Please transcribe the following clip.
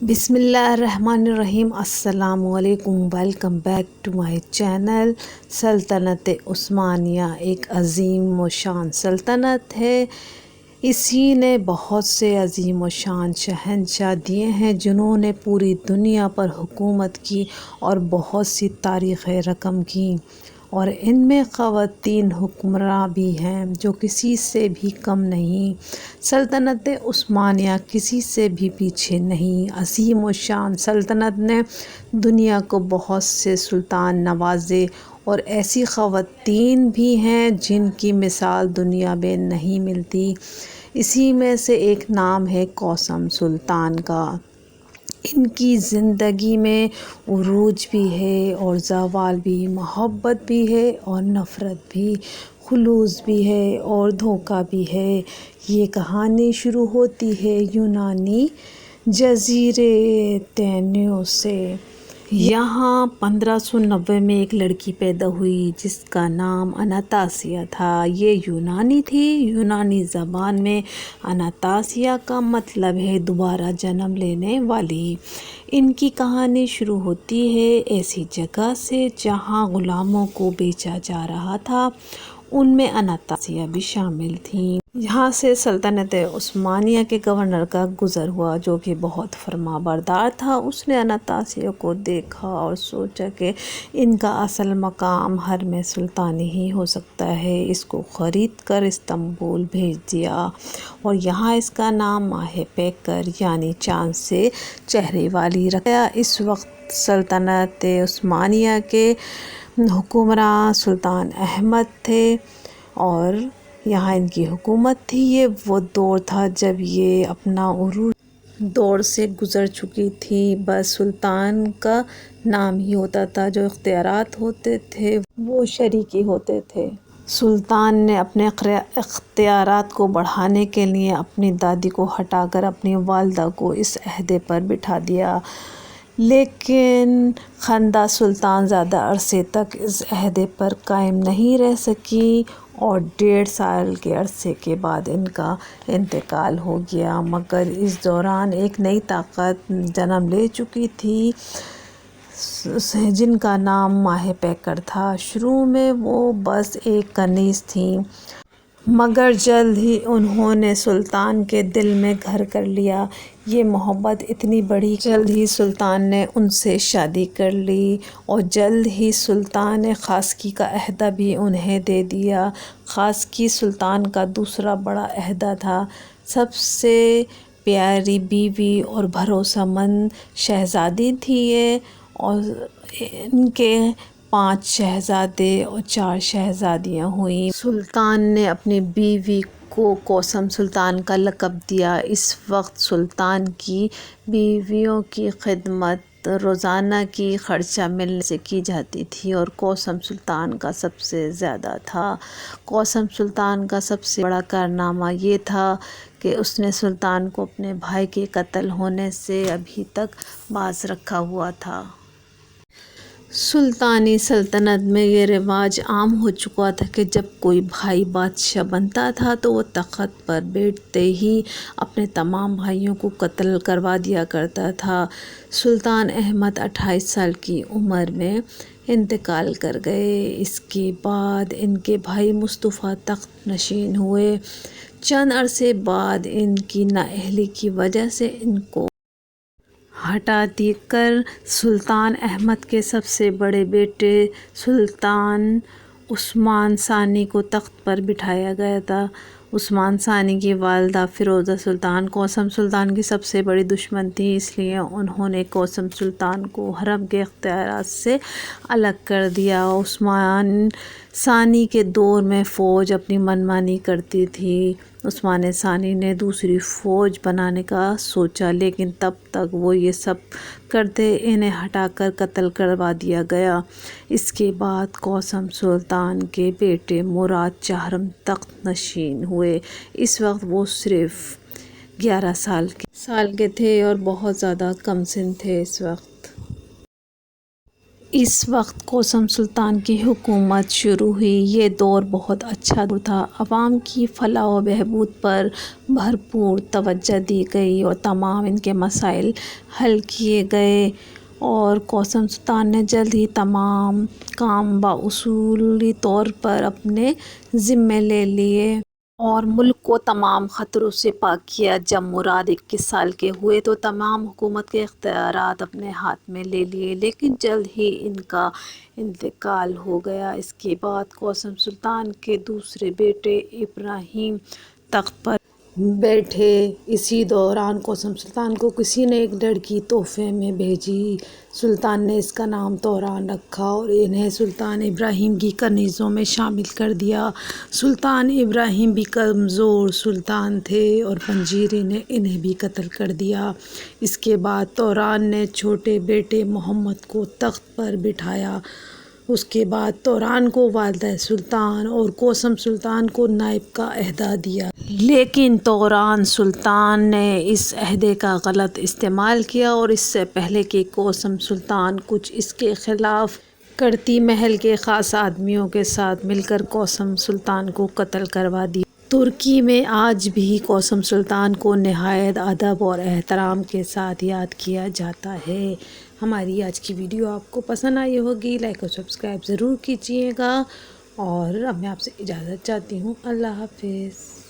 بسم اللہ الرحمن الرحیم۔ السلام علیکم، welcome back to my channel. سلطنت عثمانیہ ایک عظیم و شان سلطنت ہے۔ اسی نے بہت سے عظیم و شان شہنشاہ دیے ہیں جنہوں نے پوری دنیا پر حکومت کی اور بہت سی تاریخیں رقم کی، اور ان میں خواتین حکمراں بھی ہیں جو کسی سے بھی کم نہیں۔ سلطنت عثمانیہ کسی سے بھی پیچھے نہیں۔ عظیم و شان سلطنت نے دنیا کو بہت سے سلطان نوازے، اور ایسی خواتین بھی ہیں جن کی مثال دنیا میں نہیں ملتی۔ اسی میں سے ایک نام ہے قاسم سلطان کا۔ ان کی زندگی میں عروج بھی ہے اور زوال بھی، محبت بھی ہے اور نفرت بھی، خلوص بھی ہے اور دھوکہ بھی ہے۔ یہ کہانی شروع ہوتی ہے یونانی جزیرے تینوس سے۔ یہاں 1590 میں ایک لڑکی پیدا ہوئی جس کا نام اناتاسیا تھا۔ یہ یونانی تھی۔ یونانی زبان میں اناتاسیا کا مطلب ہے دوبارہ جنم لینے والی۔ ان کی کہانی شروع ہوتی ہے ایسی جگہ سے جہاں غلاموں کو بیچا جا رہا تھا، ان میں اناتاسیا بھی شامل تھیں۔ یہاں سے سلطنت عثمانیہ کے گورنر کا گزر ہوا جو کہ بہت فرما بردار تھا۔ اس نے اناتاسیا کو دیکھا اور سوچا کہ ان کا اصل مقام حرم سلطانی ہی ہو سکتا ہے۔ اس کو خرید کر استنبول بھیج دیا اور یہاں اس کا نام ماہ پیکر یعنی چاند سے چہرے والی رکھا۔ اس وقت سلطنت عثمانیہ کے حکمراں سلطان احمد تھے اور یہاں ان کی حکومت تھی۔ یہ وہ دور تھا جب یہ اپنا عروج دور سے گزر چکی تھی۔ بس سلطان کا نام ہی ہوتا تھا، جو اختیارات ہوتے تھے وہ شرعی ہوتے تھے۔ سلطان نے اپنے اختیارات کو بڑھانے کے لیے اپنی دادی کو ہٹا کر اپنی والدہ کو اس عہدے پر بٹھا دیا، لیکن خاندہ سلطان زیادہ عرصے تک اس عہدے پر قائم نہیں رہ سکی اور 1.5 سال کے عرصے کے بعد ان کا انتقال ہو گیا۔ مگر اس دوران ایک نئی طاقت جنم لے چکی تھی جن کا نام ماہ پیکر تھا۔ شروع میں وہ بس ایک کنیز تھیں، مگر جلد ہی انہوں نے سلطان کے دل میں گھر کر لیا۔ یہ محبت اتنی بڑھی کہ جلد ہی سلطان نے ان سے شادی کر لی اور جلد ہی سلطان نے خاصگی کا عہدہ بھی انہیں دے دیا۔ خاصگی سلطان کا دوسرا بڑا عہدہ تھا۔ سب سے پیاری بیوی اور بھروسہ مند شہزادی تھی یہ، اور ان کے 5 شہزادے اور 4 شہزادیاں ہوئیں۔ سلطان نے اپنی بیوی کو قاسم سلطان کا لقب دیا۔ اس وقت سلطان کی بیویوں کی خدمت روزانہ کی خرچہ ملنے سے کی جاتی تھی اور قاسم سلطان کا سب سے زیادہ تھا۔ قاسم سلطان کا سب سے بڑا کارنامہ یہ تھا کہ اس نے سلطان کو اپنے بھائی کے قتل ہونے سے ابھی تک باز رکھا ہوا تھا۔ سلطانی سلطنت میں یہ رواج عام ہو چکا تھا کہ جب کوئی بھائی بادشاہ بنتا تھا تو وہ تخت پر بیٹھتے ہی اپنے تمام بھائیوں کو قتل کروا دیا کرتا تھا۔ سلطان احمد 28 سال کی عمر میں انتقال کر گئے۔ اس کے بعد ان کے بھائی مصطفیٰ تخت نشین ہوئے۔ چند عرصے بعد ان کی نااہلی کی وجہ سے ان کو ہٹا کر سلطان احمد کے سب سے بڑے بیٹے سلطان عثمان ثانی کو تخت پر بٹھایا گیا تھا۔ عثمان ثانی کی والدہ فیروزہ سلطان قاسم سلطان کی سب سے بڑی دشمن تھیں، اس لیے انہوں نے قاسم سلطان کو حرم کے اختیارات سے الگ کر دیا۔ عثمان ثانی کے دور میں فوج اپنی منمانی کرتی تھی۔ عثمان ثانی نے دوسری فوج بنانے کا سوچا، لیکن تب تک وہ یہ سب کرتے انہیں ہٹا کر قتل کروا دیا گیا۔ اس کے بعد قاسم سلطان کے بیٹے مراد چہارم تخت نشین ہوئے۔ اس وقت وہ صرف 11 سال کے تھے اور بہت زیادہ کم سن تھے۔ اس وقت اس وقت کوسم سلطان کی حکومت شروع ہوئی۔ یہ دور بہت اچھا دور تھا۔ عوام کی فلاح و بہبود پر بھرپور توجہ دی گئی اور تمام ان کے مسائل حل کیے گئے، اور کوسم سلطان نے جلد ہی تمام کام باصولی طور پر اپنے ذمے لے لیے اور ملک کو تمام خطروں سے پاک کیا۔ جب مراد 21 سال کے ہوئے تو تمام حکومت کے اختیارات اپنے ہاتھ میں لے لیے، لیکن جلد ہی ان کا انتقال ہو گیا۔ اس کے بعد کوسم سلطان کے دوسرے بیٹے ابراہیم تخت پر بیٹھے۔ اسی دوران کوسم سلطان کو کسی نے ایک لڑکی تحفے میں بھیجی۔ سلطان نے اس کا نام توران رکھا اور انہیں سلطان ابراہیم کی کنیزوں میں شامل کر دیا۔ سلطان ابراہیم بھی کمزور سلطان تھے اور پنجیری نے انہیں بھی قتل کر دیا۔ اس کے بعد توران نے چھوٹے بیٹے محمد کو تخت پر بٹھایا۔ اس کے بعد توران کو والدہ سلطان اور کوسم سلطان کو نائب کا عہدہ دیا۔ لیکن توران سلطان نے اس عہدے کا غلط استعمال کیا اور اس سے پہلے کہ کوسم سلطان کچھ اس کے خلاف کرتی، محل کے خاص آدمیوں کے ساتھ مل کر کوسم سلطان کو قتل کروا دیا۔ ترکی میں آج بھی کوسم سلطان کو نہایت ادب اور احترام کے ساتھ یاد کیا جاتا ہے۔ ہماری آج کی ویڈیو آپ کو پسند آئی ہوگی، لائک اور سبسکرائب ضرور کیجیے گا، اور اب میں آپ سے اجازت چاہتی ہوں۔ اللہ حافظ۔